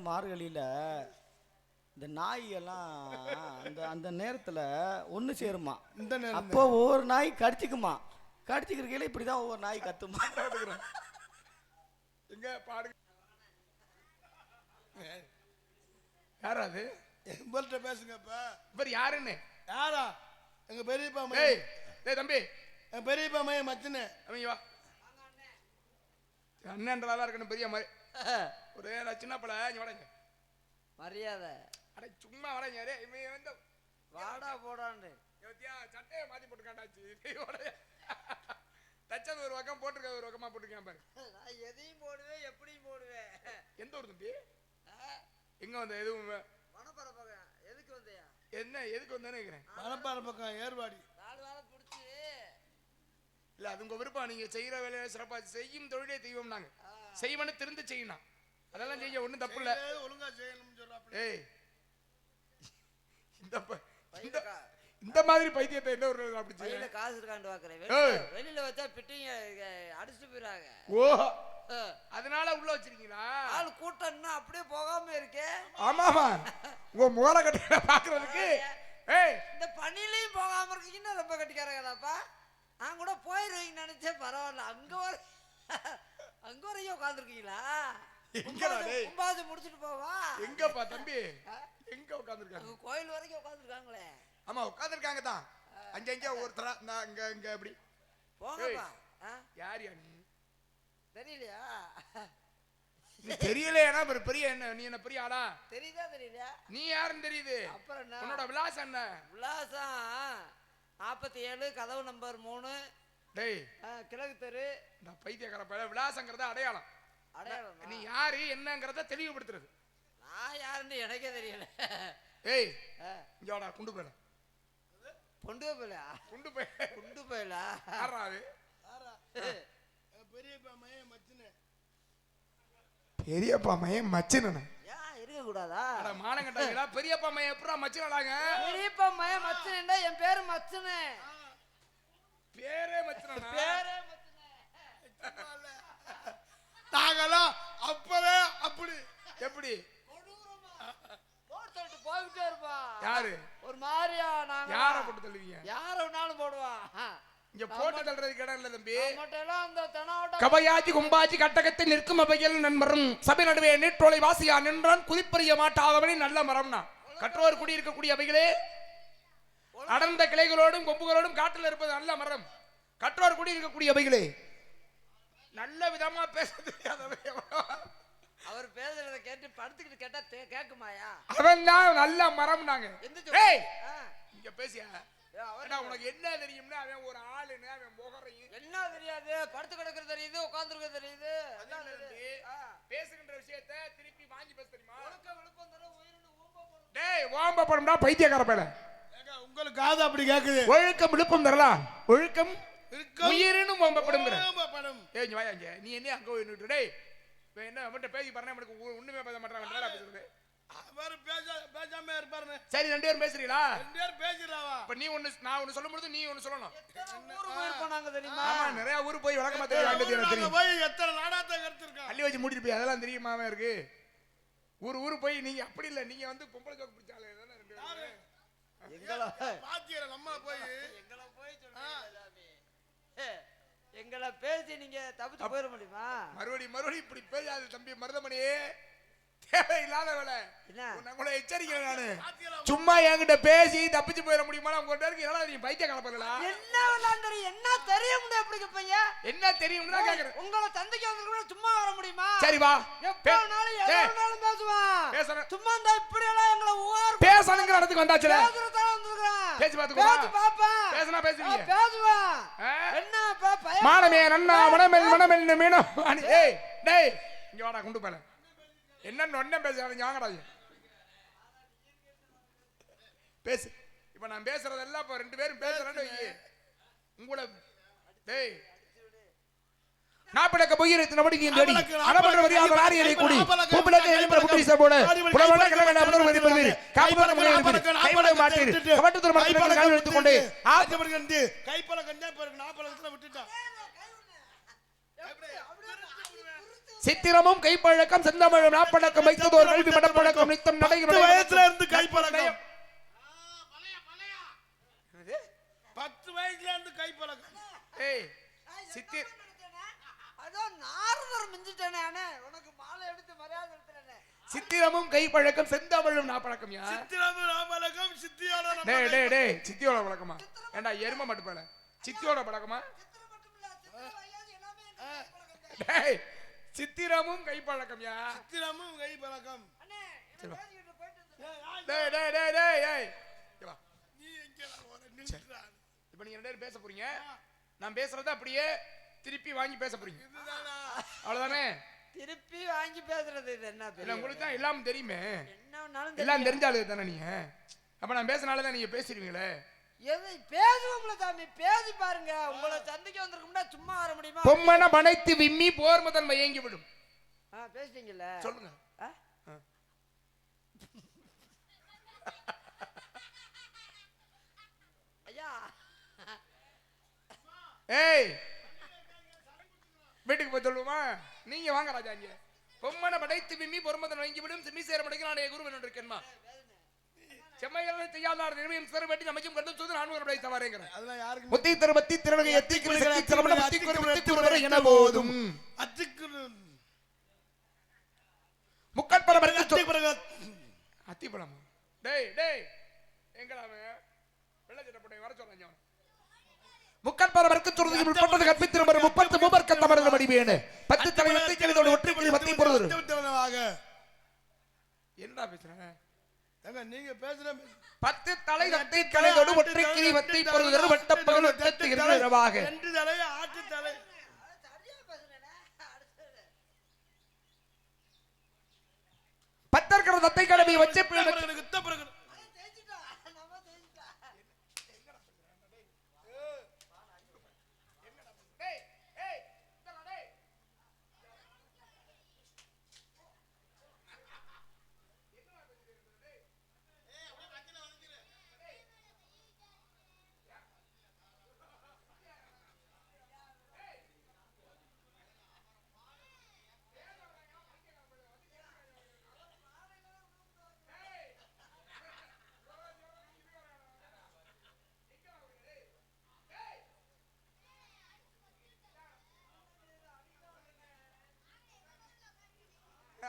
மார்கழியில இந்த நாயெல்லாம் அந்த அந்த நேரத்துல ஒண்ணு சேருமா. இந்த நேரம் அப்போ ஒவ்வொரு நாய் கடிச்சுக்குமா. கடிச்சுக்கிறக்கையில இப்படிதான் ஒவ்வொரு நாய் கத்துமா. எங்க பாடுங்க யாராது எங்கள்கிட்ட பேசுங்கப்பா. இவர் யாருன்னு யாரா? எங்க பெரியப்பா ஏய் மையம். டேய் தம்பி, எங்க பெரியப்பா மையம் மச்சினு. அவங்க வா. அண்ணன்றதெல்லாம் இருக்கணும் பெரிய மாதிரி. ஒரு சின்ன பழ இங்க வடங்க மரியாதை. அட சும்மா வடங்க. இவன் வந்து வாடா போடான்னு சட்டையை மாத்தி போட்டுக்காண்டாச்சு. தச்சது ஒரு பக்கம் போட்டிருக்க, ஒரு பக்கமா போட்டிருக்கேன் பாரு. நான் எதையும் போடுவேன், எப்படியும் போடுவேன். எந்த ஊர் தம்பி? எங்க வந்த? எதுவும் மணப்பற பக்கம். எதுக்கு வந்தியா? என்ன எதுக்கு வந்தேன்னு கேக்குறேன். மணப்பாறை பக்கம் ஏர்வாடி. 4 வாரம் பிடிச்சி இல்ல அது உங்க விருப்பம். நீங்க செய்யற வேலையை சிறப்பா செய்யும் தொழிலே தெய்வம். நாங்க செய்வனு திருந்து செய்யணும். அதெல்லாம் செய்ய ஒண்ணும் தப்பு இல்ல. ஒழுங்கா செய்யணும்னு சொல்றாப்ல. ஏய் இந்த மாதிரி பைத்தியத்தை என்ன ஒரு அப்படி கையில செய்ய? காசு இருக்காண்டு பாக்குறேன். வெளியில வச்சா பிட்டிங்க அடிச்சுட்டு போயிடாங்க. ஓ அதனால உள்ள வச்சிருக்கீங்களா? ஆள் கூட்டம் இன்னும் அப்படியே போகாம இருக்கே. ஆமாமா உங்க முகர கட்டில பாக்குறதுக்கு. ஏய் இந்த பணியிலையும் போகாம இருக்கீங்கன்னா ரொம்ப கட்டிக்காரங்கதாப்பா. நான் கூட போயிருவீங்கன்னு நினைச்சேன். பரவாயில்ல. அங்க வரையும் உட்காந்துருக்கீங்களா? கும்பாசி முடிச்சுட்டு போவா. எங்கப்பா தம்பி? எங்க உட்காந்துருக்காங்க? கோயில் வரைக்கும் உட்காந்துருக்காங்களே. ஆமா உட்காந்துருக்காங்க தான். அங்க ஒருத்தரா இங்க இங்க அப்படி போங்கப்பா. யார் யார்? தெரியலையா? நீ தெரியலையா? பெரிய என்ன நீ என்ன பெரிய ஆளா? தெரியுதா தெரியலையா? நீ யாருன்னு தெரியுது. அப்புறம் என்ன? உன்னோட விலாசம் என்ன? விலாசம் 47 கதவு நம்பர் 3 டேய் கிழக்கு தெரு. இந்த பைத்தியக்கார பையல விலாசங்கிறத அடையாளம். அடையாளம். நீ யாரு என்னங்கறத தெளிவுபடுத்துறது. நான் யாருன்னு எனக்கே தெரியல. ஏய் இங்க வாடா. குண்டு போயில கொண்டு போயில குண்டு போய் குண்டு போயில யாராது? எங்க பெரியப்பா மையம் மச்சினு. பெரியப்பா மையம் மச்சினன. ஏன் இருக்க கூடாதா? அட மானங்கட்டங்களா. பெரியப்பா மையம் எப்பறா மச்சினலாங்க? பெரியப்பா மையம் மச்சினேண்டா. என் பேரு மச்சினே. பேரே மச்சினனா? பேரே மச்சினே. நாங்கலாம் அப்பவே அப்படி எப்படி போட்டு சொல்லிட்டு போயிட்டே இருப்பா. யாரு? ஒரு மாதிரியா நாங்க யாரை போட்டு தள்ளுவீங்க? யார வேணாலும் போடுவான். இங்க போட்டு தள்ளுறதுக்கு இடம் இல்ல தம்பி. மட்டும் அந்த தெனாவட்ட கபயாஜி கும்பாஜி கட்டகத்தை நிற்கும் அவையில் நன்மரம் சபை நடுவே நீற்றோலை வாசியா நின்றான் குதிப்பறிய மாட்டாதவனே நல்ல மரம்னா. கற்றோர் குடி இருக்கக்கூடிய அவைகளே அடர்ந்த கிளைகளோடும் கொம்புகளோடும் காட்டில் இருப்பது நல்ல மரம். கற்றோர் குடி இருக்கக்கூடிய அவைகளே நல்ல விதமா பேச தெரியாதவை. அவர் பேசுறத கேட்டு படுத்துக்கிட்டு கேட்டா கேக்குமாயா? அவன் தான் நல்ல மரம். நாங்க ஏய் இங்க பேசியா? அவனா உனக்கு என்ன தெரியும்னா அவன் ஒரு ஆளுன்னு அவன் முகரையும் என்ன தெரியாது. படுத்து கிடக்குறது தெரியுது, உட்கார்ந்துருக்க தெரியுது. பேசுகின்ற விஷயத்தை திருப்பி வாங்கி பேச தெரியுமா? டேய் ஓம்ப படம்டா பைத்தியக்கார பையல. உங்களுக்கு காது அப்படி கேக்குது. ஒழுக்கம் விழுப்பம் தரலாம். ஒழுக்கம் உயிரினும் ஓம்பப்படும். ஏய் இங்க வாயா. நீ என்ன அங்க நின்னுட்டு டேய் என்ன அவன்கிட்ட பேசி பாருங்க. எனக்கு ஒண்ணுமே பேச மாட்டான். பேசுறது அவர் பேசாம இருப்பாருன்னு. சரி 2 பேரும் பேசுறீங்களா? 2 பேரும் பேசிடுறாவா? இப்ப நீ ஒண்ணு நான் ஒண்ணு சொல்லும்போது நீ ஒண்ணு சொல்லணும். ஊருக்கு போயிருப்பாங்க தெரியுமா? ஆமா நிறைய ஊரு போய் வழக்கமா தெரியும். போய் எத்தனை நாடாத்த கருத்துருக்கான். அள்ளி வச்சு மூடிட்டு போய் அதெல்லாம் தெரியுமாவே இருக்கு. ஊரு போய் நீங்க அப்படி இல்ல. நீங்க வந்து பொம்பளை ஜோக்கு பிடிச்சாலே தானே 2 பேரும். எங்கள பாத்தியற நம்ம போய் எங்கள பேசி நீங்க தப்பிச்சு போயிட முடியுமா? மறுபடி இப்படி பேசாத தம்பி மருதமணியே. தேவையில்லாத வேலை. நான் உங்களை எச்சரிக்கிறேன். நானு சும்மா என்கிட்ட பேசி தப்பிச்சு போயிட முடியுமா? உங்கள்கிட்ட இருக்கு என்னடா நீ பைத்திய கலப்பறா? என்ன தெரியும்? என்ன தெரியும் அப்படி கேப்பீங்க? என்ன தெரியும்னா கேக்குறேன். உங்களை சந்திக்க வந்திருக்கோம். சும்மா வர முடியுமா? சரி வா. எப்பனாலும் எதனாலும் பேசுவான். பேசணும். சும்மா இந்த இப்படி எல்லாம் எங்களை ஊர் பேசணுங்கிற இடத்துக்கு வந்தாச்சுல. பேசுறதா வந்திருக்கேன். பேசி பாத்துக்கோ. பேசி பாப்பா. பேசனா பேசுவீங்க. பேசுவா. என்ன பையன் மானமே நன்னா மனமெல் மீனோ. ஏய் டேய் இங்க வாடா குண்டு பேல. என்னன்னு ஒண்ணே பேசுறாங்க. வாங்கடா பேசு. இப்ப நான் பேசுறதெல்லாம் இப்ப 2 பேரும் பேசுறேன்னு வை. உங்கள டேய் நாப்படக்க போயிரு நபடிக்கு தேடி அனபட வரியாக வாரியரை கூடி பூப்பலக்க எலிபர புட்டிச போல புலவன கலகல அபதர் மதி பல்வீர் காய்பல முனை கைவள மாட்டீர் கவட்டத்துற மக்கள் கால் எடுத்து கொண்டு ஆச்சபடிக்கு கைப்பல கண்டே பாருங்க. நாப்பலத்துல விட்டுட்டான். சித்திரமும் கைப்பழக்கம் செந்தமிழும் நாப்பழக்கம் வைத்ததோர் கல்வி மடப்பழக்கம் நித்தம் நடைமுறை வயசுல இருந்து கைப்பழக்கம் 10 வயசுல இருந்து கைப்பழக்கம். ஏய் சித்தி அதோ நாரதர் மிஞ்சிட்டேனே அண்ணே, உனக்கு மாலை எடுத்து மரியாதை எடுத்துறேனே. சித்திரமும் கைப்பழக்கம் செந்தமிழும் நாப்பழக்கம் யா சித்திரமும் நாப்பழக்கம் சித்தியோட டேய் டேய் டேய் சித்தியோட பழக்கமா ஏண்டா எருமை மட்டும் போல சித்தியோட பழக்கமா சித்திரம் மட்டும் இல்ல, சித்திரம் வையாதி எல்லாமே எனக்கு பழக்கம். டேய் சித்திரமும் கைப்பழக்கம் யா சித்திரமும் கைப்பழக்கம். அண்ணே என்ன பேசிட்டு போயிட்டு டேய் டேய் டேய் டேய் ஏய் இங்க வா நீ எங்க ஒரு நிமிஷம். இப்போ நீங்க ரெண்டு பேரும் பேச போறீங்க நான் பேசுறத அப்படியே திருப்பி வாங்கி பேச போறீங்க இதுதானா? அவ்வளவுதானே திருப்பி வாங்கி பேசுறது இது என்ன இல்ல பெரிய உங்களுக்கு தான் எல்லாம் தெரியுமே என்ன வேணாலும் எல்லாம் தெரிஞ்சாலே தானே நீங்க அப்ப நான் பேசினால தான் நீங்க பேசிடுவீங்களே எதை பேசுவோம்ல சாமி, பேசி பாருங்க. உங்களை சந்திக்க வந்திருக்கும்னா சும்மா வர முடியுமா? பொம்மன பனைத்து விம்மி போர் முதல் மயங்கி விடும் பேசிட்டீங்கல்ல, சொல்லுங்க ஐயா. ஏய் வீட்டுக்கு போய் சொல்லுமா நீங்க வாங்க ராஜா இங்க பொம்மன படைத்து விம்மி போர் முதல் மயங்கி விடும் சிம்மி சேர மடைக்கு நான் குரு என்ன இருக்கேன்மா செம்மைகளை செய்யாதார் நிர்மயம் சிறவட்டி நமக்கும் கண்டு சூது நான் ஒரு படைத்த வரேங்கற அதெல்லாம் யாருக்கு முத்தி தருமத்தி திரவகை எத்தி கிளி திரமண முத்தி குரு என போதும் அத்திக்கு முக்கட் பரமருக்கு அத்திப்பழம். டேய் டேய் எங்கடா அவன் வெள்ள சட்டை போட்டு வர சொல்றாங்க அவன் முக்கட் பரமருக்கு சொல்றது உட்பட்டது கற்பித்திரமர் 30 மூவர் கத்தமரல மடிவேனே 10 தலைவத்தை கிளிதோடு ஒற்றை கிளி மத்தி பொறுது என்னடா பேசுறேன் ஏங்க நீங்க பேசுற 10 தலை தத்தை கிளிதோடு ஒற்றை கிளி மத்தி பொறுது வட்ட பகல் வட்டத்து இரவாக ரெண்டு தலை ஆட்டு தலை சரியா பேசுறேனே. அடுத்து பத்தர்கர தத்தை கடமை வச்ச பிள்ளை குத்த பிறகு தேய்ச்சிட்டா, நம்ம தேய்ச்சிட்டா. டேய் ஏய் இதடா டேய்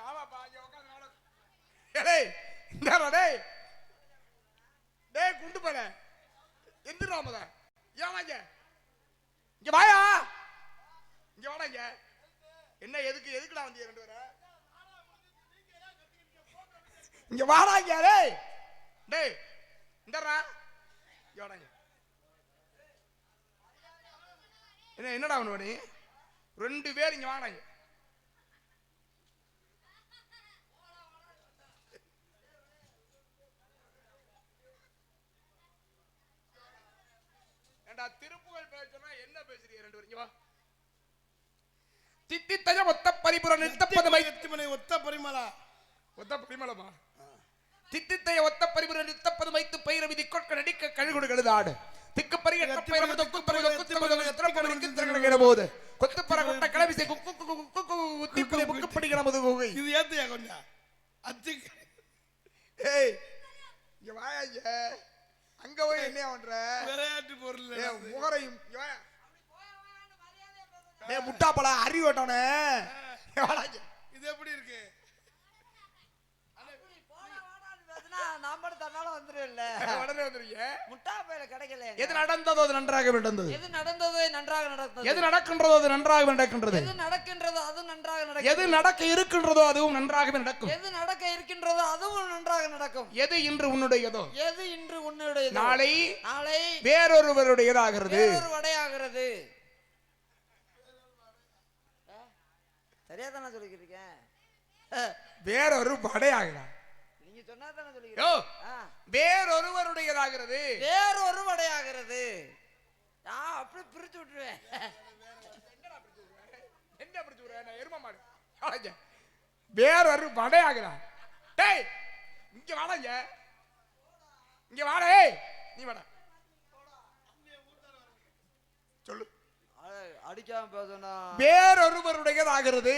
ஆமாப்பா இங்க உட்கார்ந்து நாள டேய் இந்தடா டேய் டேய் குண்டு போற எந்திரா மத ஏமாங்க இங்க வாயா இங்க வாடா இங்க என்ன எதுக்குடா வந்தீங்க ரெண்டு பேரும் இங்க வாடா இங்க டேய் டேய் இந்தடா இங்க வாடா இங்க என்னடா ஒண்ணு நீ ரெண்டு பேர் இங்க வாடா இங்க திருப்புகழ் பேசுனா என்ன பேசுறீங்க ரெண்டு பேரும் வா தித்தித்தய ஒத்த பரிபுர நித்தப்பதமை எத்திமனை ஒத்த பரிமளா ஒத்த பரிமளமா தித்தித்தய ஒத்த பரிபுர நித்தப்பது வைத்து பயிர விதி கொட்க நடிக்க கழுகுடு கழுதாடு திக்கு பரிய கப்பைர தொக்கு பரிய கொத்து பரிய எத்தனை பரிக்கு திரங்கட போது கொத்து பர கொட்ட கலவிசை குக்கு குக்கு குத்தி பரிய புக்கு படிக்கிற போது கோகை இது ஏத்தியா கொஞ்சம் அத்தி ஏய் இங்க வாயா இங்க அங்க போய் என்ன பண்ற விளையாட்டு பொருள் ஏய் முகரையும் இங்க வாயா டேய் முட்டாப்பள அறிவு வட்டவனே இது எப்படி இருக்கு போடா வாடான்னு பேசுனா நாம தன்னால வந்துருல்ல. உடனே வந்துருங்க முட்டா பையில கிடைக்கல. எது நடந்ததோ அது நன்றாக நடந்தது எது நடந்ததோ நன்றாக நடந்தது. எது நடக்கின்றதோ அது நன்றாக நடக்கின்றது எது நடக்கின்றதோ அது நன்றாக நடக்கும். எது நடக்க இருக்கின்றதோ அதுவும் நன்றாகவே நடக்கும் எது நடக்க இருக்கின்றதோ அதுவும் நன்றாக நடக்கும். எது இன்று உன்னுடையதோ எது இன்று உன்னுடையதோ நாளை நாளை வேறொருவருடையதாகிறது வேறொரு வடையாகிறது. சரியா தானே சொல்லிக்கிட்டு இருக்கேன். வேறொரு படையாகிறார் நீங்க சொன்னா தானே யோ சொல்லிக்கிறேன். வேறொருவருடையதாகிறது வேறொரு வடையாகிறது. நான் அப்படியே பிரிச்சு விட்டுருவேன். என்ன அப்படி சொல்ற நான் எரும மாடு வேறொரு படையாகிறார் டேய் இங்க வாடங்க இங்க வாடா ஏய் நீ வாடா சொல்லு அடிக்காம பேசணும். வேறொருவருடையதாகிறது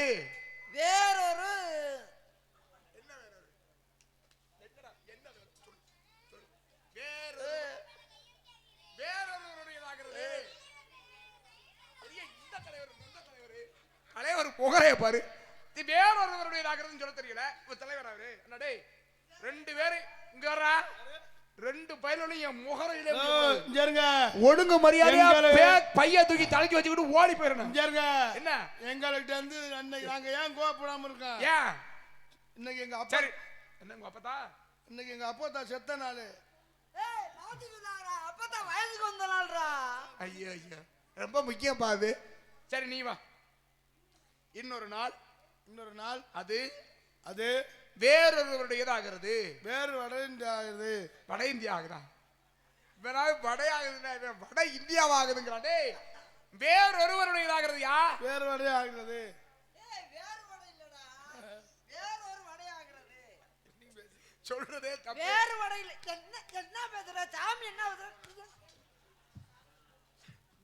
வேறொரு தலைவர் புகழைய பாரு. வேறொருவருடையதாகிறதுன்னு சொல்ல தெரியல. தலைவர் அவரு என்னடே 2 பேரு இங்க வர்றா. 2 பையனும் என் முகரையிலே ஒழுங்கு மரியாதையா பைய தூக்கி தலைக்கு வச்சுக்கிட்டு ஓடி போயிடணும். என்ன எங்கள்கிட்ட வந்து அன்னைக்கு நாங்க ஏன் கோவப்படாம இருக்கோம்? ஏன் இன்னைக்கு எங்க அப்பா சரி என்ன உங்க அப்பா இன்னைக்கு எங்க அப்பா தான் செத்த நாள். அப்பதான் வயசுக்கு வந்த நாள்ரா. ஐயோ ஐயோ ரொம்ப முக்கியம் அது. சரி நீ வா. இன்னொரு நாள் அது அது வேறொருவருடையதாகிறது. வேறு வட இந்தியா ஆகுது. வட இந்தியா ஆகுதா? வட இந்தியாவாகுதுங்கிறாடே. வேறொருவருடையதாகிறது யா? வேறு வடை ஆகுது. சொல்றதே தப்பு. வேறு வடையில என்ன பேசுற சாமி? என்ன பேசுற?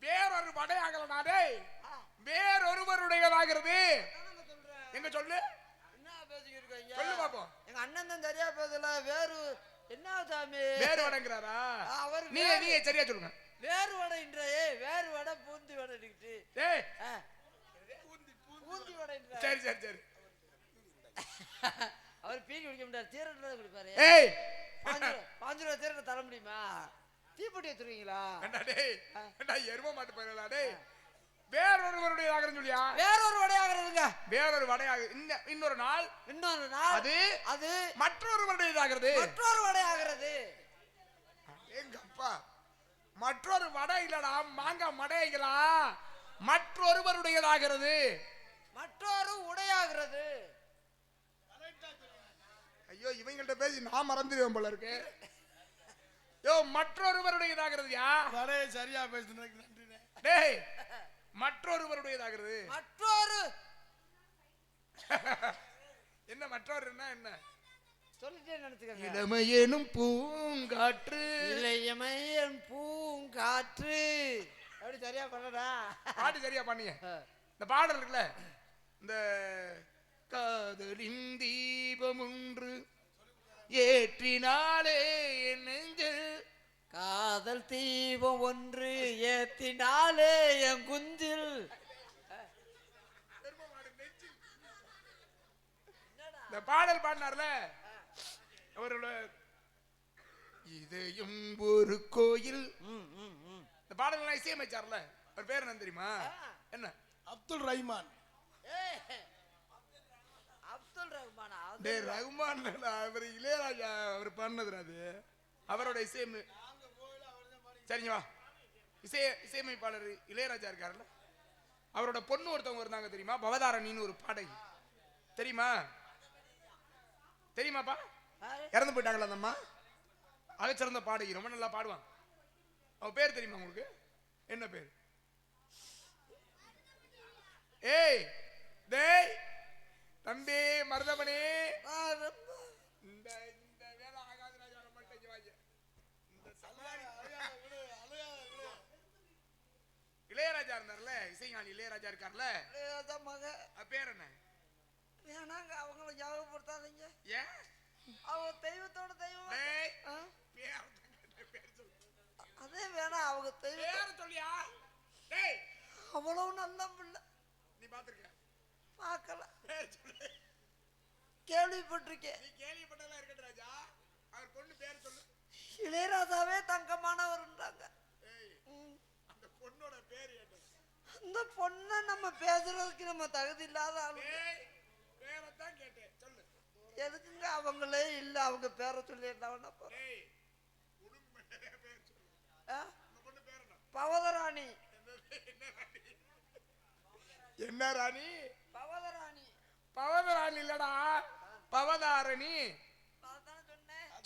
வேறொரு வடை ஆகலனாடே. வேறொருவருடையதாகிறது. எங்க சொல்லு. என்ன பேசிக்கிட்டு இருக்கீங்க? சொல்லு பாப்போம். எங்க அண்ணன் தான் சரியா பேசல. வேறு என்ன சாமி? வேறு வடைங்கறாரா? அவர் நீ சரியா சொல்லுங்க. வேறு வடைன்ற வேறு வடை பூந்தி வடை இருக்கு. டேய் பூந்தி வடைன்ற. சரி சரி சரி. அவர் பீடி குடிக்க முடியாது. தீரட்ல குடிப்பாரு. ஏய் 5 ரூபாய் தீரட்ட தர முடியுமா? தீப்பெட்டி எடுத்துறீங்களா? ஏண்டா டேய் ஏண்டா எரும மாட்டு போறடா டேய். வேறொருவருடையதாகிறது சொல்லியா? வேறொரு வடையாகிறதுங்க. வேறொரு வடையாக இன்னொரு நாள் அது மற்றொருவருடையதாகிறது. மற்றொரு வடையாகிறது. எங்க அப்பா மற்றொரு வடை இல்லடா மாங்காய் மடைகளா. மற்றொருவருடையதாகிறது. மற்றொரு உடையாகிறது. ஐயோ இவங்கள்ட்ட பேசி நான் மறந்துடுவேன் போல இருக்கு. யோ மற்றொருவருடையதாகிறது யா? வடையை சரியா பேசுனதுக்கு நன்றி. டேய் மற்றொருவருடையதாகிறது. மற்றொரு என்ன மற்றொருன்னா என்ன? சொல்லிட்டே நினைச்சுக்கங்க. இளமையேனும் பூங்காற்று. இளையமையன் பூங்காற்று. அப்படி சரியா பண்ணடா. பாட்டு சரியா பண்ணீங்க. இந்த பாடல் இருக்குல்ல இந்த காதலின் தீபம் ஒன்று ஏற்றினாலே என் நெஞ்சில். காதல் தீபம் ஒன்று ஏத்தினாலே என் குஞ்சில். இந்த பாடல் பாடினார்ல அவரோட இதயம் ஒரு கோயில். இந்த பாடல் இசையமைச்சார்ல அவர் பேர் என்ன தெரியுமா? என்ன? அப்துல் ரஹ்மான். அப்துல் ரஹ்மானா? டே ரஹ்மான் அவர் இளையராஜா அவர் பண்ணது அது அவரோட இசையமை. சரிங்க வா. இசையமைப்பாளர் இளையராஜா இருக்காருல்ல அவரோட பொண்ணு ஒருத்தவங்க இருந்தாங்க தெரியுமா? பவதாரணின்னு ஒரு பாடகி தெரியுமா? தெரியுமாப்பா? இறந்து போயிட்டாங்களா அந்த அம்மா? அகச்சிறந்த பாடகி ரொம்ப நல்லா பாடுவான். அவ பேர் தெரியுமா உங்களுக்கு? என்ன பேர்? ஏய் டேய் தம்பி மருதமணி இந்த இந்த வேலை ஆகாது ராஜா நம்மள்ட்ட வாங்க. இந்த சமாளி இளையராஜா இருந்தார்ல இசைஞானி இளையராஜா இருக்கார்ல மக பேர் என்ன? வேணாங்க அவங்கள ஞாபகப்படுத்தாதீங்க. ஏன்? அவங்க தெய்வத்தோட தெய்வம். அதே வேணாம் அவங்க தெய்வம் சொல்லியா? டேய் அவ்வளவு நல்ல பிள்ளை. நீ பாத்துருக்க? பார்க்கல. கேள்விப்பட்டிருக்கேன். நீ கேள்விப்பட்டதெல்லாம் இருக்கட்டும் ராஜா. அவர் பொண்ணு பேர் சொல்லு. இளையராஜாவே தங்கமானவர்ன்றாங்க. அந்த பொண்ணோட பேர் என்ன? அந்த பொண்ணை நம்ம பேசுறதுக்கு நம்ம தகுதி இல்லாத ஆளு. பேரைத்தான் கேட்டேன் சொல்லு. எதுக்குங்க அவங்களே இல்ல அவங்க பேரை சொல்லி என்ன போறேன்? பவதராணி. என்ன ராணி? பவதராணி. பவதராணி இல்லடா பவதாரணி.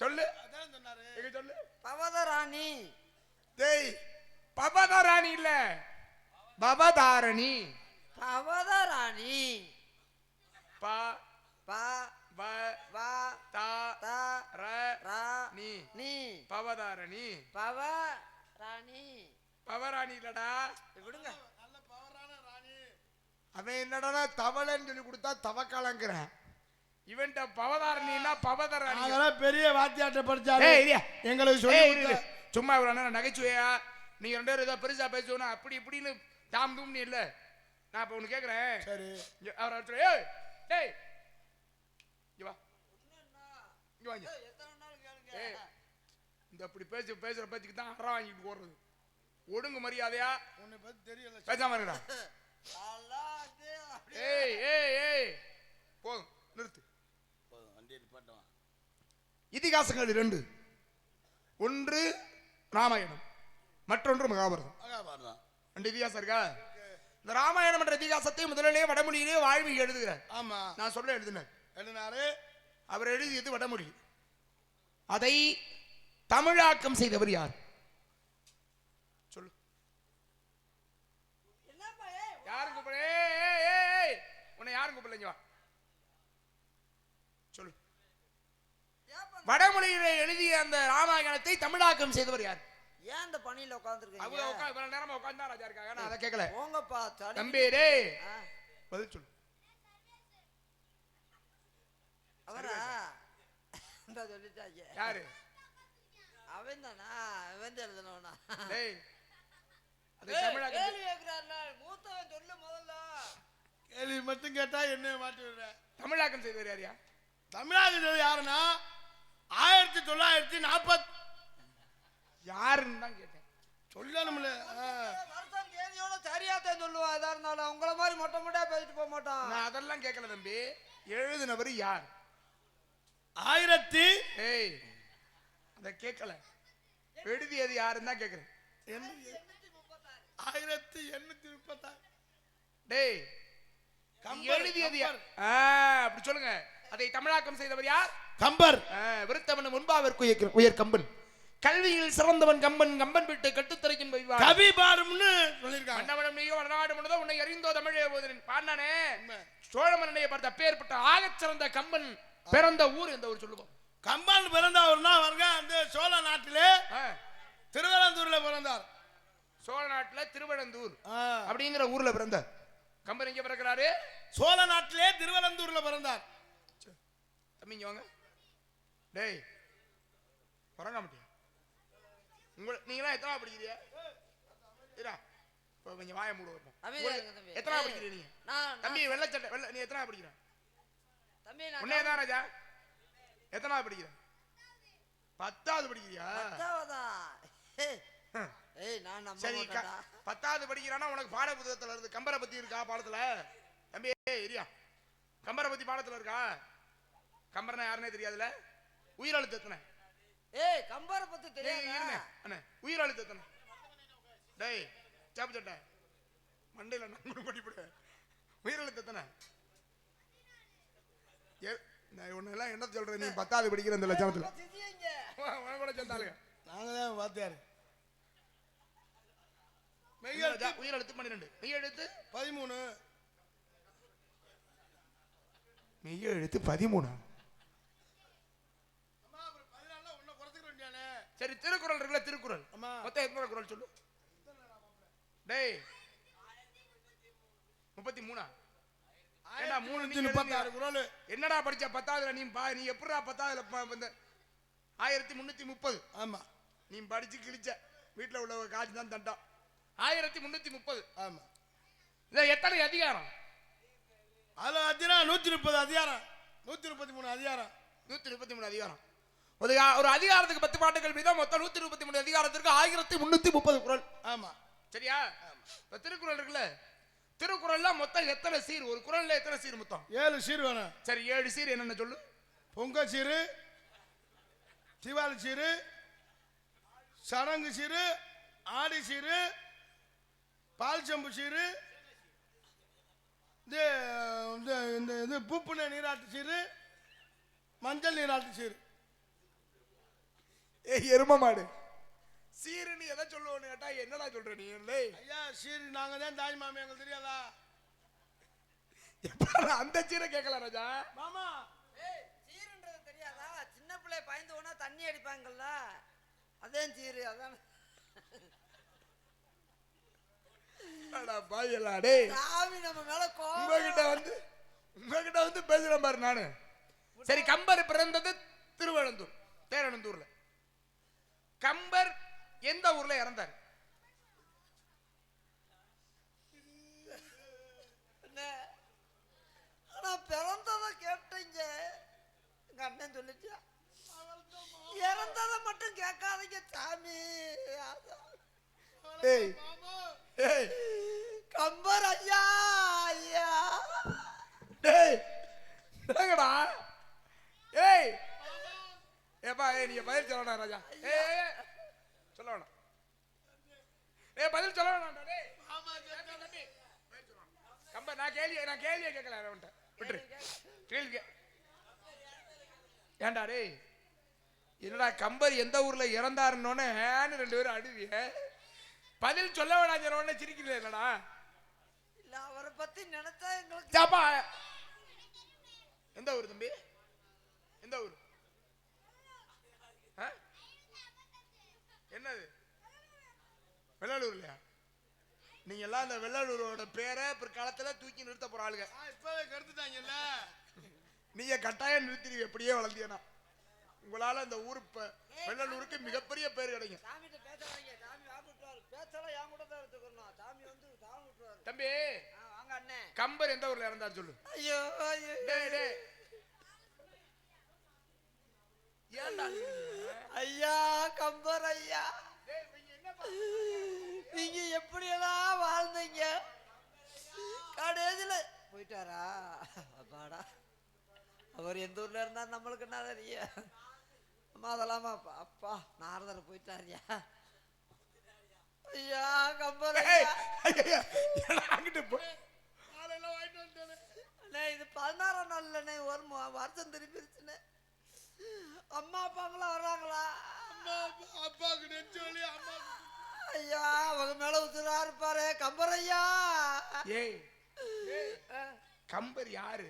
சொல்லு. அதான் சொன்னாரு. எங்க சொல்லு. பவதராணி. டேய் பவதராணி இல்ல பவதாரணி. பவதராணி. ப ப வ வ த த ர ர நீ நீ. பவதாரணி. பவராணி. பவராணி இல்லடா. விடுங்க. நல்ல பவரான ராணி. அவன் என்னடா தவளைன்னு சொல்லி கொடுத்தா தவக்காலங்கிறேன். இவன்ட்ட பவதாரணின்னா பவதரணி. அதெல்லாம் பெரிய வாத்தியாட்ட படிச்சாரு. ஏய் இரியா. எங்களுக்கு சொல்லி கொடுத்த- சும்மா ஒரு நகைச்சுவையா நீங்க 2 பேரும் ஏதோ பெருசா பேசுவோம் அப்படி இப்படின்னு தாம் தூம்னு இல்ல. நான் இப்ப ஒண்ணு கேக்குறேன். சரி அவர் அடுத்து ஏய் டேய் இங்க வா இங்க வாங்க. எத்தனை நாள் கேளுங்க. ஏய் இந்த அப்படி பேசுற பேச்சுக்கு தான் அற வாங்கிட்டு போறது. ஒடுங்கு மரியாதையா உன்னை பத்தி தெரியல. பேசாம இருக்கடா. அல்லாஹ் அப்படியே ஏய் ஏய் ஏய் போதும் நிறுத்து. வண்டியை நிப்பாட்டுவான். இதிகாசங்கள் 2. ஒன்று ராமாயணம், மற்றொன்று மகாபாரதம். மகாபாரதம் 2 இதிகாசம் இருக்கா? இந்த ராமாயணம் என்ற இதிகாசத்தை முதலிலே வடமொழியிலே வால்மீகி எழுதுகிறார். ஆமா நான் சொல்ல எழுதினார். எழுதினாரு. அவர் எழுதியது வடமொழி. அதை தமிழாக்கம் செய்தவர் யார் சொல்லு. என்னப்பா யாரும் கூப்பிட உன்னை யாரும் கூப்பிடலைங்க வா சொல்லு. வடமொழியிலே எழுதிய அந்த ராமாயணத்தை தமிழாக்கம் செய்தவர் யார்? ஏன் இந்த பணியில உட்கார்ந்துருக்கீங்க? அவங்க இவ்வளவு நேரமா உட்கார்ந்தா ராஜா இருக்காங்க. நான் அதை கேட்கல. போங்கப்பா தடி. தம்பி டேய் பதில் சொல்லு. அவரா இந்த சொல்லிட்டாங்க. யாரு அவன் தானா? அவன் எழுதணும்னா டேய் அது தமிழாக்கம் கேள்வி கேட்கிறாருல மூத்தவன் சொல்லு முதல்ல. கேள்வி மட்டும் கேட்டா என்ன மாட்டி விடுற. தமிழாக்கம் செய்தவர் யாரியா? தமிழாக யாருன்னா 1940 யாருன்னு தான் கேட்டேன். சொல்லணும்ல. வருஷம் தேதியோட சரியாத்தான் சொல்லுவா. எதா இருந்தாலும் உங்களை மாதிரி மொட்டை மொட்டையா பேசிட்டு போக மாட்டான். நான் அதெல்லாம் கேட்கல தம்பி. எழுதினவர் யார்? 1830 ஏய் அத கேட்கல. எழுதியது யாருன்னு தான் கேட்கிறேன். 1836 டேய் கம்பர், எழுதியது யார்? அப்படி சொல்லுங்க. அதை தமிழாக்கம் செய்தவர் யார்? கம்பர். விருத்தவன் முன்பாவிற்கு உயர் கம்பன். கல்வியில் சிறந்தவன் கம்பன். கம்பன் விட்டு கட்டுத்தரைக்கும் கவி பாரும்னு சொல்லிருக்காங்க. மன்னவனம் நீயோ வடநாடு முன்னதோ உன்னை அறிந்தோ தமிழே போதனின் பாண்டானே. சோழ மன்னனை பார்த்த அப்பேற்பட்ட ஆகச் சிறந்த கம்பன் பிறந்த ஊர் எந்த ஊர் சொல்லுவோம்? கம்பன் பிறந்தவர்னா வருங்க அந்த சோழ நாட்டிலே திருவனந்தூர்ல பிறந்தார். சோழ நாட்டுல திருவனந்தூர் அப்படிங்கிற ஊர்ல பிறந்தார். கம்பன் எங்க பிறக்கிறாரு? சோழ நாட்டிலே திருவனந்தூர்ல பிறந்தார். தம்பிங்க வாங்க. டேய் உறங்க மாட்டியா? நீங்களா எத்தனை படிக்கிறீங்க? கொஞ்சம் வாய மூட வைப்போம். எத்தனை படிக்கிறீங்க நீங்க? தம்பி வெள்ளச்சட்டை வெள்ள நீ எத்தனை படிக்கிற? தம்பி உன்னே தான் ராஜா. எத்தனை படிக்கிற? 10வது படிக்கிறியா? 10வதா? ஏய் நான் நம்ப சரி மாட்டேன்டா. 10வது படிக்கிறானா உனக்கு பாட புத்தகத்துல இருந்து கம்பரை பத்தி இருக்கா பாடத்துல? தம்பி ஏரியா கம்பரை பத்தி பாடத்துல இருக்கா? கம்பர்னா யாருன்னே தெரியாதுல? உயிரெழுத்து எத்தனை? ஏய் கம்பரை பத்தி தெரியாதா? அண்ணே உயிரெழுத்து எத்தனை? டேய் சாப்பு சட்டை மண்டையில நான் படிப்பட உயிரெழுத்து எத்தனை? நான் உன்னெல்லாம் என்ன சொல்றேன்? நீ 10வது படிக்கிற இந்த லட்சணத்துல கூட சேர்ந்தாலுங்க நாங்க தான் வாத்தியார். உயிரெழுத்து 12 மெய்யெழுத்து 13 மெய்யெழுத்து 13. சரி திருக்குறள் இருக்குல்ல திருக்குறள் மொத்தம் எத்தனை குறள் சொல்லு. டேய் 33. ஏண்டா 336 குறள். என்னடா படிச்ச 10வதுல நீ எப்படிடா 10வதுல வந்து 1330? ஆமா நீ படிச்சு கிழிச்ச வீட்டுல உள்ள காட்சி தான் தண்டா. 1330. ஆமா இத எத்தனை அதிகாரம்? அதுல அதிகாரம் 130 அதிகாரம் 133 அதிகாரம் 133 அதிகாரம். ஒரு அதிகாரத்துக்கு 10 பாட்டுகள் மீதம் மொத்தம் 133 அதிகாரத்திற்கு 1330 குறள். ஆமா சரியா? இப்ப திருக்குறள் இருக்குல்ல திருக்குறள்ல மொத்தம் எத்தனை சீர்? ஒரு குறள்ல எத்தனை சீர் மொத்தம்? 7 சீர் வேணும். சரி 7 சீர் என்னன்னு சொல்லு. பொங்க சீரு, திவாலி சீரு, சடங்கு சீரு, ஆடி சீரு, பால் சம்பு சீரு, இது பூப்புன நீராட்டு சீரு, மஞ்சள் நீராட்டு சீரு. எரும மாடு சீருன்னு எதை சொல்லுவோன்னு கேட்டா என்னடா சொல்ற நீ? ஐயா சீரு நாங்க தான் தாய் மாமி, எங்களுக்கு தெரியாதா? அந்த சீரை கேட்கல ராஜா. மாமா ஏய் சீருன்றது தெரியாதா? சின்ன பிள்ளை பயந்து போனா தண்ணி அடிப்பாங்கல்ல அதான் சீரு. அதான் பாயலா டேய் சாமி நம்ம மேல கோவம். உங்ககிட்ட வந்து பேசுறேன் பாரு நானு. சரி, கம்பர் பிறந்தது திருவனந்தூர் தேரனந்தூர்ல. கம்பர் எந்த ஊர்ல இறந்தார்? நான் பிறந்ததை கேட்டீங்க, எங்க அண்ணன் சொல்லிச்சா. இறந்ததை மட்டும் கேட்காதீங்க சாமி. ஏய் ஏய் கம்பர் ஐயா ஐயா. டேய் என்னங்கடா? ஏய் ஏப்பா, நீங்க பதில் சொல்ல வேணாம் ராஜா. ஏய் சொல்ல வேணாம். பதில் சொல்ல வேணாம்டா டேய். கம்பர் நான் கேள்வியே கேட்கல அவன்கிட்ட. விட்டுரு கேள்வி. ஏன்டா டேய், என்னடா கம்பர் எந்த ஊர்ல இறந்தாருன்னொன்னே ஹேன்னு 2 பேரும் அழுவிய. பதில் சொல்ல வேணாம் சிரிக்கிறீங்க என்னடா? இல்ல அவரை பத்தி நினைச்சா எங்களுக்கு. சாப்பா, எந்த ஊர் தம்பி? எந்த ஊர்? என்னது? வெள்ளாளூர்லையா? நீங்க எல்லாம் அந்த வெள்ளாளூரோட பேரை பிற்காலத்துல தூக்கி நிறுத்த போற ஆளுங்க. இப்பவே கருத்துட்டாங்கல்ல. நீங்க கட்டாயம் நிறுத்திடுவீங்க எப்படியே வளர்ந்தீங்கன்னா. உங்களால அந்த ஊர் வெள்ளலூருக்கு மிகப்பெரிய பேர் கிடைக்கும். சாமிகிட்ட பேசாதீங்க, சாமி வாங்கிட்டுவாரு. பேசலாம் என் கூட தான் எடுத்துக்கணும். சாமி வந்து சாமி விட்டுருவாரு. தம்பி வாங்க அண்ணே. கம்பர் எந்த ஊர்ல இறந்தார் சொல்லு. ஐயோ ஐயோ. டேய் டேய் ஏன்டா ஐயா கம்பர் ஐயா, நீங்க எப்படியெல்லாம் வாழ்ந்தீங்க? கடைசியில போயிட்டாரா? அப்பாடா, அவர் எந்த ஊர்ல இருந்தா நம்மளுக்கு என்ன தெரியும்? அம்மா அதெல்லாமா அப்பா நாரதர் போயிட்டாரியா? ஐயா கம்பர் ஐயா. அங்கிட்டு போ. அண்ணே இது 16ஆம் நாள்லண்ணே, ஒரு வருஷம் திரும்பிடுச்சுண்ணே. அம்மா அப்பாங்களாம் வர்றாங்களா? அப்பாவுக்கு நெஞ்சு வலி. அம்மா ஐயா அவங்க மேல உசுரா இருப்பாரு கம்பர் ஐயா. ஏய் கம்பர் யாரு?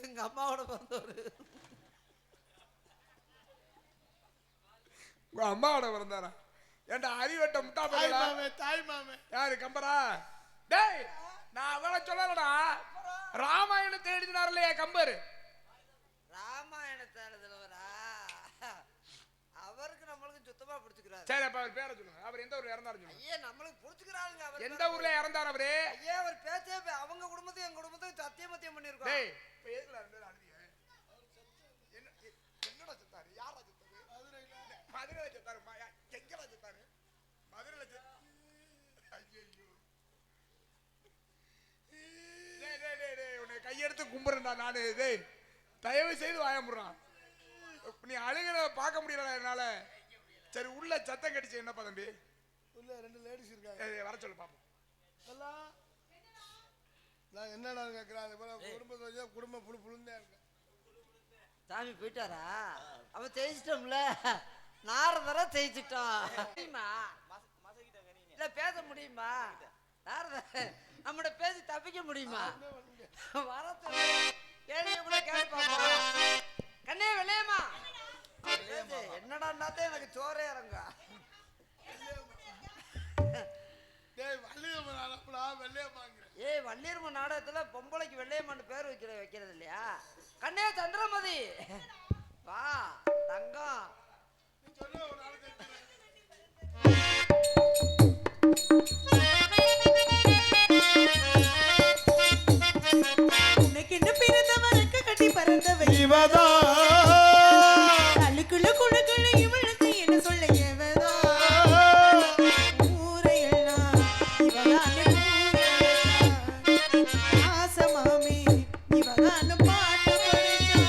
எங்க அம்மாவோட பிறந்தவரு. உங்க அம்மாவோட பிறந்தாரா? ஏன்டா அறிவட்ட முட்டா பையலா? தாய் மாமே. யாரு கம்பரா? டேய் நான் அவளை சொல்லலடா. ராமாயணத்தை எழுதினார் இல்லையா கம்பர்? ராமாயணத்தை எழுதுனவரா? அவருக்கு நம்மளுக்கு சுத்தமா பிடிச்சுக்கிறாரு. சரி, அப்ப அவர் பேரை சொல்லுங்க. அவர் எந்த ஊர்ல இறந்தாரு சொல்லுங்க. ஐயா நம்மளுக்கு பிடிச்சுக்கிறாருங்க. அவர் எந்த ஊர்ல இறந்தார் அவரு? ஐயா அவர் பேச்சே அவங்க குடும்பத்துக்கு எங்க குடும்பத்துக்கு சத்தியமத்தியம் பண்ணிருக்கோம். டேய் இப்ப எதுக்குடா 2 பேரும் அழுதிய? என்னடா செத்தாரு? யாரா செத்தாரு? மதுரையில செத்தாரு. எங்கடா செத்தாரு? மதுரையில செத்தாரு. ஐயோ டேய் உன்னை கையெடுத்து கும்பிடுறேன்டா நானு. டேய் தயவு செய்து வாயமுறான். நீ அழுகிறத பார்க்க முடியல என்னால. சரி உள்ள சத்தம் கடிச்சு என்னப்பா தம்பி? உள்ள 2 லேடிஸ் இருக்காங்க. வர சொல்லு பாப்போம். நான் என்னடா கேட்கிறேன். குடும்ப புழுந்தே இருக்கு. சாமி போயிட்டாரா? அவன் தேய்ச்சிட்டோம்ல, நாரதரை தேய்ச்சிட்டோம். இல்ல பேச முடியுமா? நாரதர் நம்மட பேசி தப்பிக்க முடியுமா? வரத்து கேள்வி கூட கேட்டு பாப்போம். கண்ணே வெளியேமா என்னடா எனக்கு சோறே இறங்க. ஏய் வள்ளியம்மன் நாடகத்துல பொம்பளைக்கு வெள்ளையம்மன் பேர் வைக்கிறது இல்லையா? கண்ணே சந்திரமதி வா தங்கம். உனக்கென்று பிறந்தவனுக்கு கட்டி பறந்தவை அழுக்குள்ள குழுக்களை இவளுக்கு என்ன சொல்ல எவதா ஊரையெல்லாம் இவதான ஆசமாமே இவதான பாட்டு படிச்சா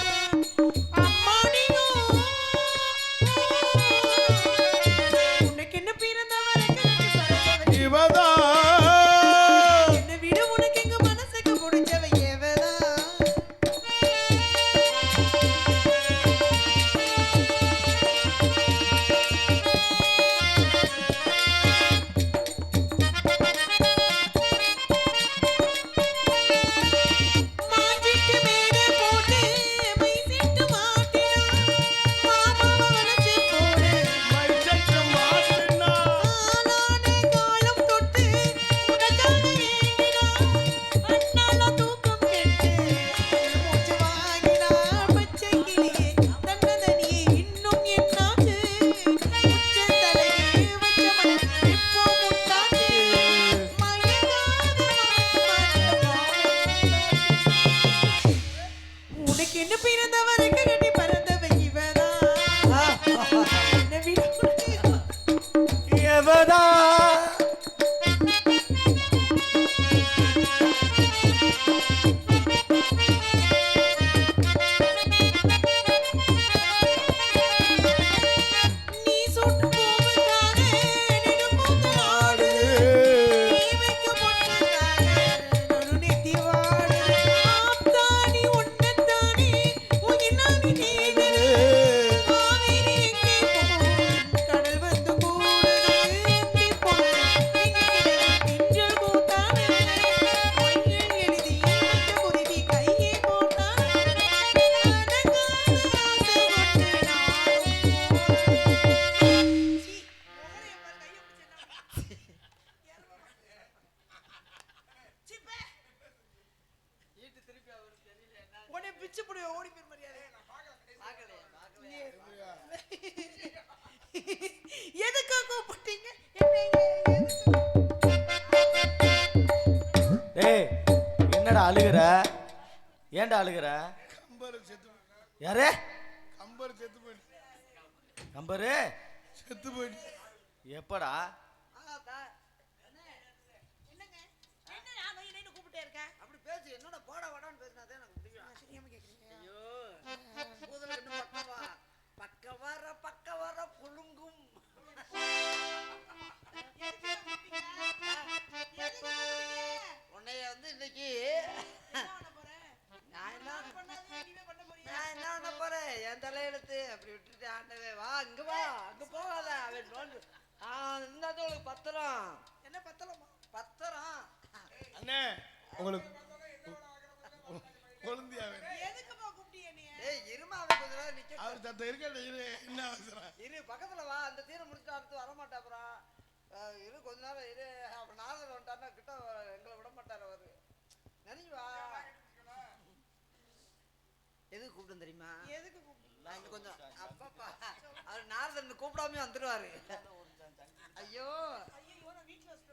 அம்மா என்னடா அழுகுற? ஏன்டா அழுகுற? கம்பர் செத்து யாரு? கம்பர் செத்து போயிட்டு கம்பரு செத்து போயிட்டு எப்படா? அப்படி பேசு, என்னோட போட வாடான்னு பேசினாதே எனக்கு பிடிக்கும். ஐயோ, கூதல இன்னும் பக்க வர குலுங்கும். உன்னைய வந்து இன்னைக்கு நான் என்ன பண்ண போறேன்? என் தலையெழுத்து அப்படி விட்டுட்டு ஆண்டவே வா, அங்க போகாத. அவன் நோண்டு இருந்தாதான் உங்களுக்கு பத்திரம். என்ன பத்திரம்? அண்ணே உங்களுக்கு கொழுந்தியா வேணும். ஏய் இருமா, அவன் கொஞ்ச நேரம் நிக்க. அவர் தத்த இருக்கட்டும், இரு, என்ன அவசரம்? இரு பக்கத்துல வா, அந்த தீரை முடிச்சுட்டு அடுத்து வரமாட்டா. அப்புறம் இரு கொஞ்ச நேரம் இரு. அப்புறம் நாரதர் வந்துட்டாருன்னா கிட்ட எங்களை விட மாட்டாரு அவரு. நினைஞ்சு வா. எதுக்கு கூப்பிட்டு தெரியுமா? நான் இங்க கொஞ்சம் அப்பப்பா அவர் நாரதர் கூப்பிடாம வந்துருவாரு. ஐயோ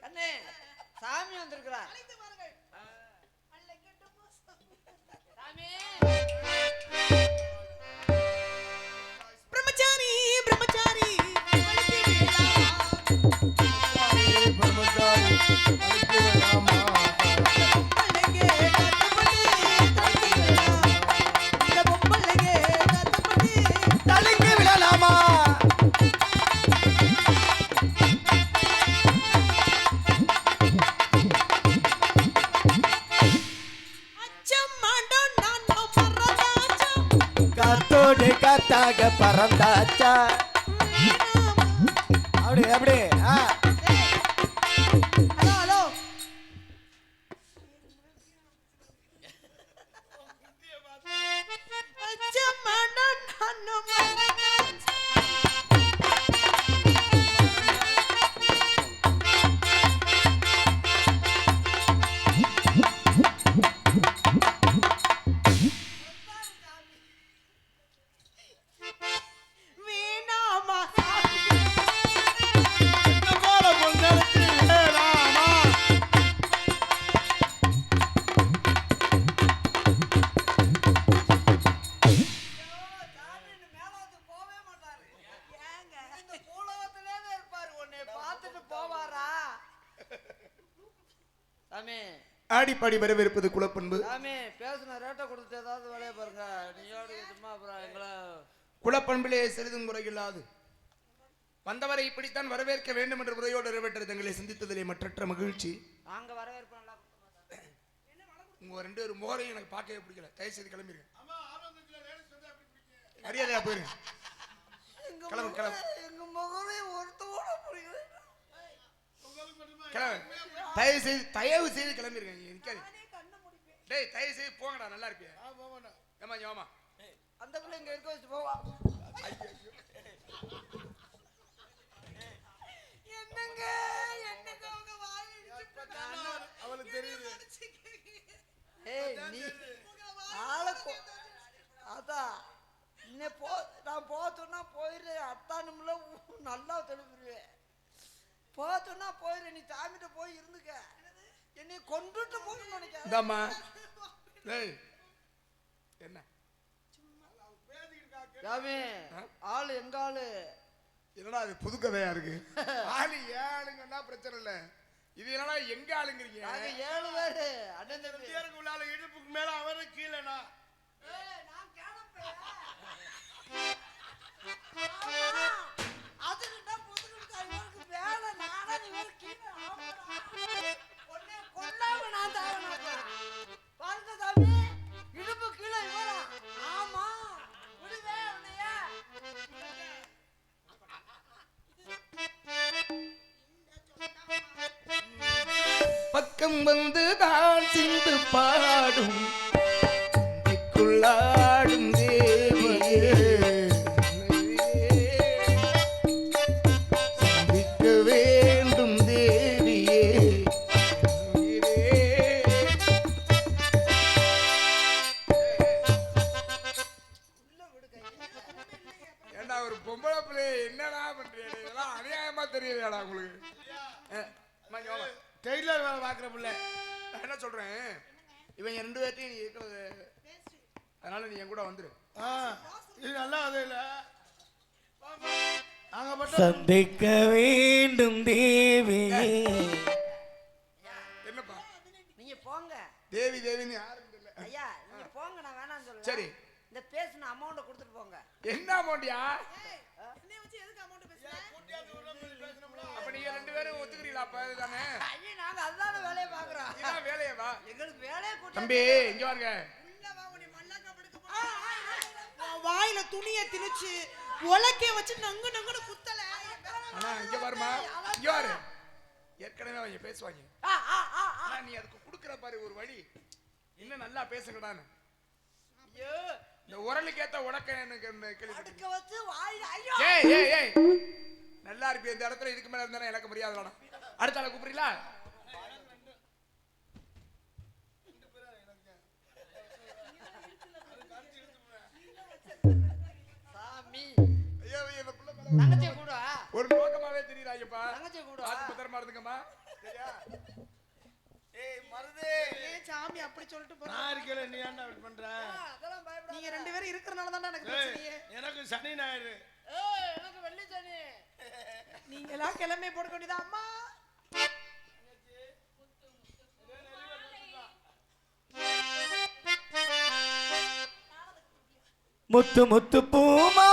கண்ணே, சாமி வந்திருக்கிறா. சாமி பிரம்மச்சாரி பிரம்மச்சாரி தலிக்கு விழலாமா? காத்தோடு காத்தாக பறந்தாச்சா? அப்படி ஹலோ வேணாமா? என்ன போல பொண்ணு வேணாமா? சாமி மேலாத்து போவே மாட்டாரு. ஏங்க இந்த பூலோகத்திலே இருப்பாரு. உன்னை பார்த்துட்டு போவாரா? சாமி ஆடிப்பாடி வரவேற்பது குலப்பண்பு. சாமி பேசுன ரேட்டை கொடுத்து ஏதாவது வேலையை பாருங்க. நீயோடு சும்மா அப்புறம் எங்களை குலப்பண்பிலே சிறிதும் குறையில்லாது வந்தவரை இப்படித்தான் வரவேற்க வேண்டும் என்ற முறையோடு நிறைவேற்ற தங்களை சிந்தித்ததிலே மற்றற்ற மகிழ்ச்சி. நாங்க வரவேற்போம். நல்லா உங்க ரெண்டு ஒரு முகரையும் எனக்கு பார்க்கவே பிடிக்கல. தயவு செய்து கிளம்பிடுங்க. அம்மா ஆரம்பத்துல லேடிஸ் வந்து அப்படி பிடிக்கும். மரியாதையா போயிருங்க. கிளம்பு. எங்க முகமே ஒருத்தோட புரியுது. உங்களுக்கு மட்டுமா? கிளம்பு. தயவு செய்து கிளம்பிருங்க. நிக்காது. டேய் தயவு செய்து போங்கடா, நல்லா இருப்பியா? போமாண்ணா. ஏமா ஏமா அந்த பிள்ளை இங்க இருக்க வச்சு போவா. என்னங்க அவங்க அவளுக்கு தெரியுது. ஏய் நீ ஆளக்கு அதான் இன்னே போ. நான் போத்தோன்னா போயிரு. அத்தானும்ல நல்லா தெளிவுருவேன். போத்தோன்னா போயிரு. நீ சாமிட்ட போய் இருந்துக்க. என்னை கொண்டுட்டு போகணும்னு நினைக்கிறேன். இந்தாம்மா. டேய் என்ன சாமி ஆளு எங்க ஆளு? என்னடா அது புது கதையா இருக்கு? ஆளு ஏழுங்கன்னா பிரச்சனை இல்ல. இது என்னடா எங்க ஆளுங்கிறீங்க? நாங்க 7 பேரு அண்ணன் தம்பி. பேருக்கு உள்ளால இடுப்புக்கு மேல அவரு கீழேனா? அதுக்குதான் புதுக்குடுக்கா இவருக்கு வேலை. நானா இவரு கீழே உன்னை கொல்லாம நான் தாவனா பாருங்க சாமி. இடுப்பு கீழே இவரா? ஆமா விடுவே உன்னைய. பக்கம் வந்து தான் சிந்து பாடும் திக்குள்ளாடும் தேவியே, சந்திக்க வேண்டும் தேவியே. ஏண்டா ஒரு பொம்பளை பிள்ளை என்னடா பண்றீங்க? இதெல்லாம் அநியாயமா தெரியலையாடா உங்களுக்கு? டெய்லர் வேலை பாக்குற பிள்ளை. நான் என்ன சொல்றேன், இவன் 2 பேர்த்தையும் நீ இருக்கிறது, அதனால நீ என் கூட வந்துரு. இது நல்லா அது இல்ல நாங்க பட்ட சந்திக்க வேண்டும் தேவி. என்னப்பா நீங்க போங்க தேவி தேவின்னு யாரும் தெரியல. ஐயா, நீங்க போங்க, நான் வேணாம்னு சொல்லல. சரி. இந்த பேசுன அமௌண்ட்டை கொடுத்துட்டு போங்க. என்ன அமௌண்ட்யா? என்னைய வச்சு எதுக்கு அமௌண்ட் பேசுற? அப்ப நீங்க 2 பேரும் ஒத்துக்கிறீங்களா? அப்ப அதுதானே ஐயா, நாங்க அதுதான வேலையை பாக்குறோம். இதான் வேலையே. வா எங்களுக்கு வேலையை கூட்டி தம்பி, இங்க வாங்க. உள்ள வா, உன்னை மல்லாக்கா படுக்க போறேன். வாயில துணியை திணிச்சு உலக்கைய வச்சு நங்கு நங்குன்னு குத்தல. அண்ணா இங்க பாருமா, இங்க பாரு. ஏற்கனவே அவங்க பேசுவாங்க. ஆனா நீ அதுக்கு குடுக்குற பாரு ஒரு வழி, இன்னும் நல்லா பேசுங்கடான்னு. ஐயோ, இந்த உரலுக்கு ஏத்த உலக்க எனக்கு கேள்வி. அடுக்க வச்சு வாயில ஐயோ. ஏய் ஏய் ஏய், நல்லா இருப்பி இந்த இடத்துல. இதுக்கு மேல இருந்தா எனக்கு மரியாதை. அடுத்த ஆளை கூப்பிடுறீங்களா? சாமி, ஐயோ இந்த புள்ள மேல தங்கச்சியை கூட ஒரு நோக்கமாவே தெரியறாங்கப்பா. தங்கச்சியை கூட பார்த்து பத்திரமா இருந்துங்கம்மா. சரியா? ஏய் மருதே, ஏய் சாமி அப்படி சொல்லிட்டு போற. நான் இருக்கல, நீ ஏன்டா இப்படி பண்ற? அதெல்லாம் பயப்படாத. நீங்க 2 பேரும் இருக்கறனால தான் எனக்கு ஏய், பிரச்சனையே. எனக்கு சனி ஞாயிறு. ஏய், எனக்கு வெள்ளி சனி. நீங்க எல்லாம் கிளம்பி போட வேண்டியதா அம்மா. முத்து முத்து பூமா